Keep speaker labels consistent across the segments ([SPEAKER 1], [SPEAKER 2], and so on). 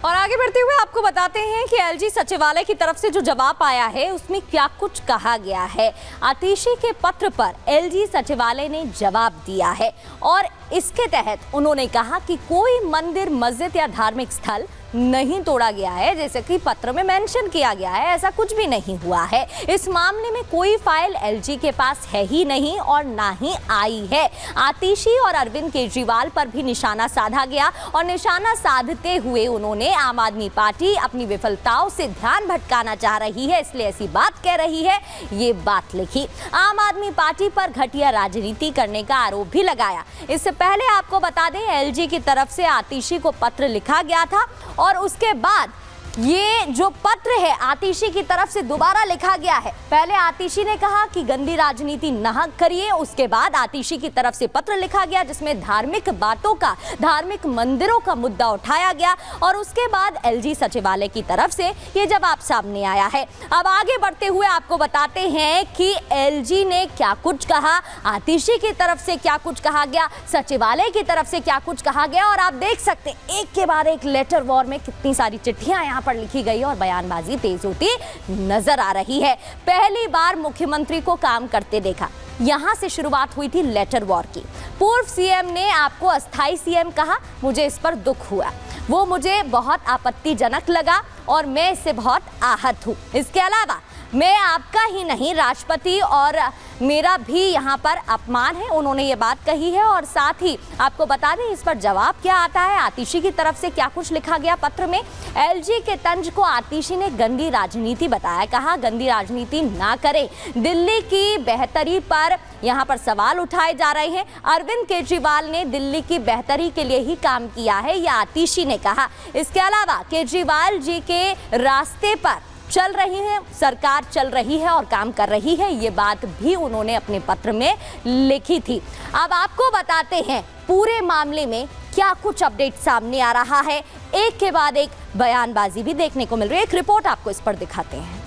[SPEAKER 1] और आगे बढ़ते हुए आपको बताते हैं कि एलजी सचिवालय की तरफ से जो जवाब आया है उसमें क्या कुछ कहा गया है। आतिशी के पत्र पर एलजी सचिवालय ने जवाब दिया है और इसके तहत उन्होंने कहा कि कोई मंदिर, मस्जिद या धार्मिक स्थल नहीं तोड़ा गया है, जैसे कि पत्र में मेंशन किया गया है, ऐसा कुछ भी नहीं हुआ है। इस मामले में कोई फाइल एलजी के पास है ही नहीं और ना ही आई है। आतिशी और अरविंद केजरीवाल पर भी निशाना साधा गया और निशाना साधते हुए उन्होंने आम आदमी पार्टी अपनी विफलताओं से ध्यान भटकाना चाह रही है, इसलिए ऐसी बात कह रही है, ये बात लिखी। आम आदमी पार्टी पर घटिया राजनीति करने का आरोप भी लगाया। इससे पहले आपको बता दें, एलजी की तरफ से आतिशी को पत्र लिखा गया था और उसके बाद ये जो पत्र है आतिशी की तरफ से दोबारा लिखा गया है। पहले आतिशी ने कहा कि गंदी राजनीति ना करिए, उसके बाद आतिशी की तरफ से पत्र लिखा गया जिसमें धार्मिक बातों का, धार्मिक मंदिरों का मुद्दा उठाया गया और उसके बाद एलजी सचिवालय की तरफ से ये जवाब सामने आया है। अब आगे बढ़ते हुए आपको बताते हैं कि एलजी ने क्या कुछ कहा, आतिशी की तरफ से क्या कुछ कहा गया, सचिवालय की तरफ से क्या कुछ कहा गया। और आप देख सकते हैं एक के बाद एक लेटर वॉर में कितनी सारी चिट्ठियां यहाँ पर लिखी गई और बयानबाजी तेज होती नजर आ रही है। पहली बार मुख्यमंत्री को काम करते देखा, यहां से शुरुआत हुई थी लेटर वॉर की। पूर्व सीएम ने आपको अस्थाई सीएम कहा, मुझे इस पर दुख हुआ, वो मुझे बहुत आपत्तिजनक लगा और मैं इससे बहुत आहत हूं। इसके अलावा मैं आपका ही नहीं, राष्ट्रपति और मेरा भी यहाँ पर अपमान है, उन्होंने ये बात कही है। और साथ ही आपको बता दें इस पर जवाब क्या आता है, आतिशी की तरफ से क्या कुछ लिखा गया पत्र में। एलजी के तंज को आतिशी ने गंदी राजनीति बताया, कहा गंदी राजनीति ना करें, दिल्ली की बेहतरी पर यहाँ पर सवाल उठाए जा रहे हैं। अरविंद केजरीवाल ने दिल्ली की बेहतरी के लिए ही काम किया है, यह आतिशी ने कहा। इसके अलावा केजरीवाल जी के रास्ते पर चल रही है सरकार, चल रही है और काम कर रही है, ये बात भी उन्होंने अपने पत्र में लिखी थी। अब आपको बताते हैं पूरे मामले में क्या कुछ अपडेट सामने आ रहा है, एक के बाद एक बयानबाजी भी देखने को मिल रही है। एक रिपोर्ट आपको इस पर दिखाते हैं।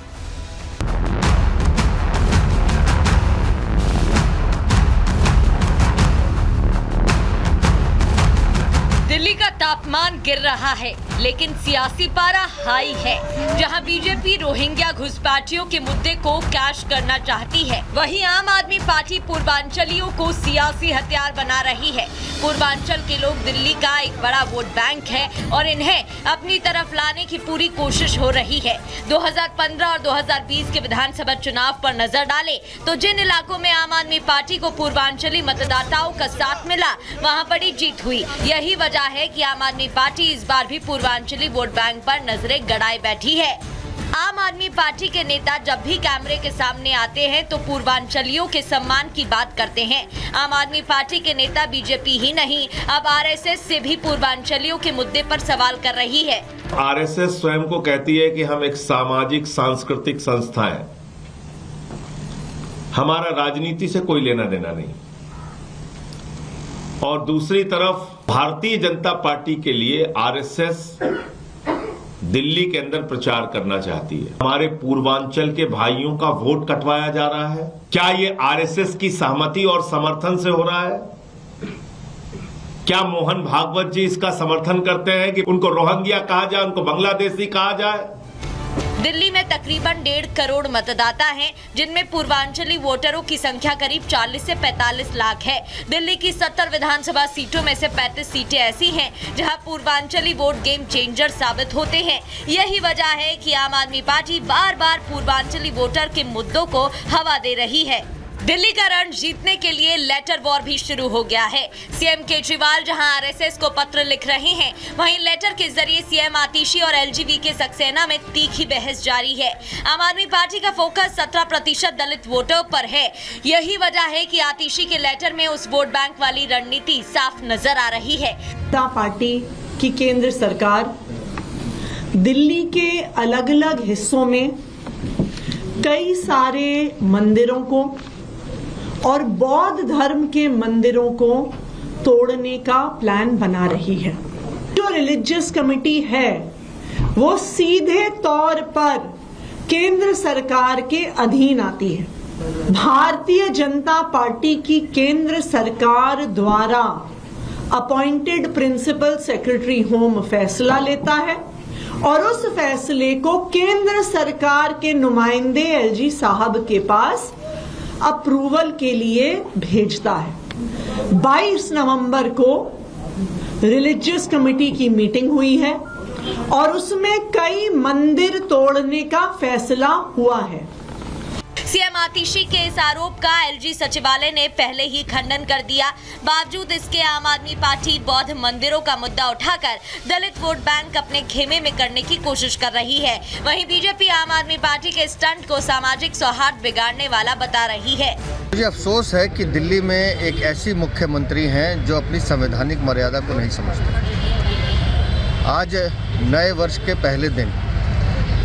[SPEAKER 1] दिल्ली का तापमान गिर रहा है लेकिन सियासी पारा हाई है। जहां बीजेपी रोहिंग्या घुसपैठियों के मुद्दे को कैश करना चाहती है, वहीं आम आदमी पार्टी पूर्वांचलियों को सियासी हथियार बना रही है। पूर्वांचल के लोग दिल्ली का एक बड़ा वोट बैंक है और इन्हें अपनी तरफ लाने की पूरी कोशिश हो रही है। 2015 और 2020 के विधानसभा चुनाव पर नजर डालें तो जिन इलाकों में आम आदमी पार्टी को पूर्वांचली मतदाताओं का साथ मिला, वहां बड़ी जीत हुई। यही वजह है कि आम आदमी पार्टी इस बार भी पूर्वांचली वोट बैंक पर नजरें गड़ाए बैठी है। आम आदमी पार्टी के नेता जब भी कैमरे के सामने आते हैं तो पूर्वांचलियों के सम्मान की बात करते हैं। आम आदमी पार्टी के नेता बीजेपी ही नहीं, अब आरएसएस से भी पूर्वांचलियों के मुद्दे पर सवाल कर रही है।
[SPEAKER 2] आरएसएस स्वयं को कहती है कि हम एक सामाजिक सांस्कृतिक संस्था है, हमारा राजनीति से कोई लेना देना नहीं। और दूसरी तरफ भारतीय जनता पार्टी के लिए आरएसएस दिल्ली के अंदर प्रचार करना चाहती है। हमारे पूर्वांचल के भाइयों का वोट कटवाया जा रहा है। क्या ये आरएसएस की सहमति और समर्थन से हो रहा है? क्या मोहन भागवत जी इसका समर्थन करते हैं कि उनको रोहिंग्या कहा जाए, उनको बांग्लादेशी कहा जाए?
[SPEAKER 1] दिल्ली में तकरीबन 1.5 करोड़ मतदाता हैं, जिनमें पूर्वांचली वोटरों की संख्या करीब 40 से 45 लाख है। दिल्ली की 70 विधानसभा सीटों में से 35 सीटें ऐसी हैं जहां पूर्वांचली वोट गेम चेंजर साबित होते हैं। यही वजह है कि आम आदमी पार्टी बार बार पूर्वांचली वोटर के मुद्दों को हवा दे रही है। दिल्ली का रण जीतने के लिए लेटर वॉर भी शुरू हो गया है। सीएम केजरीवाल जहां आरएसएस को पत्र लिख रहे हैं, वहीं लेटर के जरिए सीएम आतिशी और एलजीबी के सक्सेना में तीखी बहस जारी है। आम आदमी पार्टी का फोकस 17% दलित वोटों पर है। यही वजह है कि आतिशी के लेटर में उस वोट बैंक वाली रणनीति साफ नजर आ रही है।
[SPEAKER 3] पार्टी की केंद्र सरकार दिल्ली के अलग अलग हिस्सों में कई सारे मंदिरों को और बौद्ध धर्म के मंदिरों को तोड़ने का प्लान बना रही है। जो रिलीजियस कमेटी है वो सीधे तौर पर केंद्र सरकार के अधीन आती है। भारतीय जनता पार्टी की केंद्र सरकार द्वारा अपॉइंटेड प्रिंसिपल सेक्रेटरी होम फैसला लेता है और उस फैसले को केंद्र सरकार के नुमाइंदे एलजी साहब के पास अप्रूवल के लिए भेजता है। 22 नवंबर को रिलीजियस कमेटी की मीटिंग हुई है और उसमें कई मंदिर तोड़ने का फैसला हुआ है।
[SPEAKER 1] सीएम आतिशी के इस आरोप का एलजी सचिवालय ने पहले ही खंडन कर दिया। बावजूद इसके आम आदमी पार्टी बौद्ध मंदिरों का मुद्दा उठाकर दलित वोट बैंक अपने खेमे में करने की कोशिश कर रही है। वहीं बीजेपी आम आदमी पार्टी के स्टंट को सामाजिक सौहार्द बिगाड़ने वाला बता रही है।
[SPEAKER 4] मुझे अफसोस है कि दिल्ली में एक ऐसी मुख्यमंत्री हैं जो अपनी संवैधानिक मर्यादा को नहीं समझते। आज नए वर्ष के पहले दिन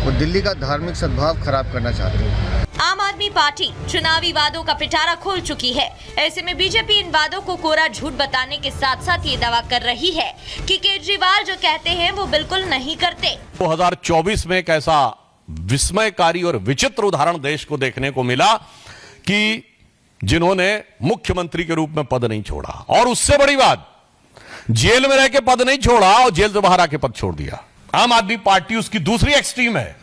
[SPEAKER 4] वो दिल्ली का धार्मिक सद्भाव खराब करना चाहते हैं।
[SPEAKER 1] आम आदमी पार्टी चुनावी वादों का पिटारा खोल चुकी है। ऐसे में बीजेपी इन वादों को कोरा झूठ बताने के साथ साथ ये दावा कर रही है कि केजरीवाल जो कहते हैं वो बिल्कुल नहीं करते।
[SPEAKER 5] 2024 में एक ऐसा विस्मयकारी और विचित्र उदाहरण देश को देखने को मिला कि जिन्होंने मुख्यमंत्री के रूप में पद नहीं छोड़ा और उससे बड़ी बात जेल में रह के पद नहीं छोड़ा और जेल से बाहर आके पद छोड़ दिया। आम आदमी पार्टी उसकी दूसरी एक्सट्रीम है,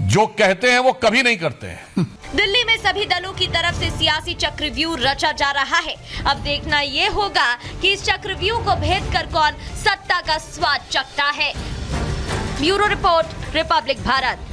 [SPEAKER 5] जो कहते हैं वो कभी नहीं करते हैं।
[SPEAKER 1] दिल्ली में सभी दलों की तरफ से सियासी चक्रव्यूह रचा जा रहा है। अब देखना ये होगा कि इस चक्रव्यूह को भेद कर कौन सत्ता का स्वाद चखता है। Bureau report, Republic Bharat.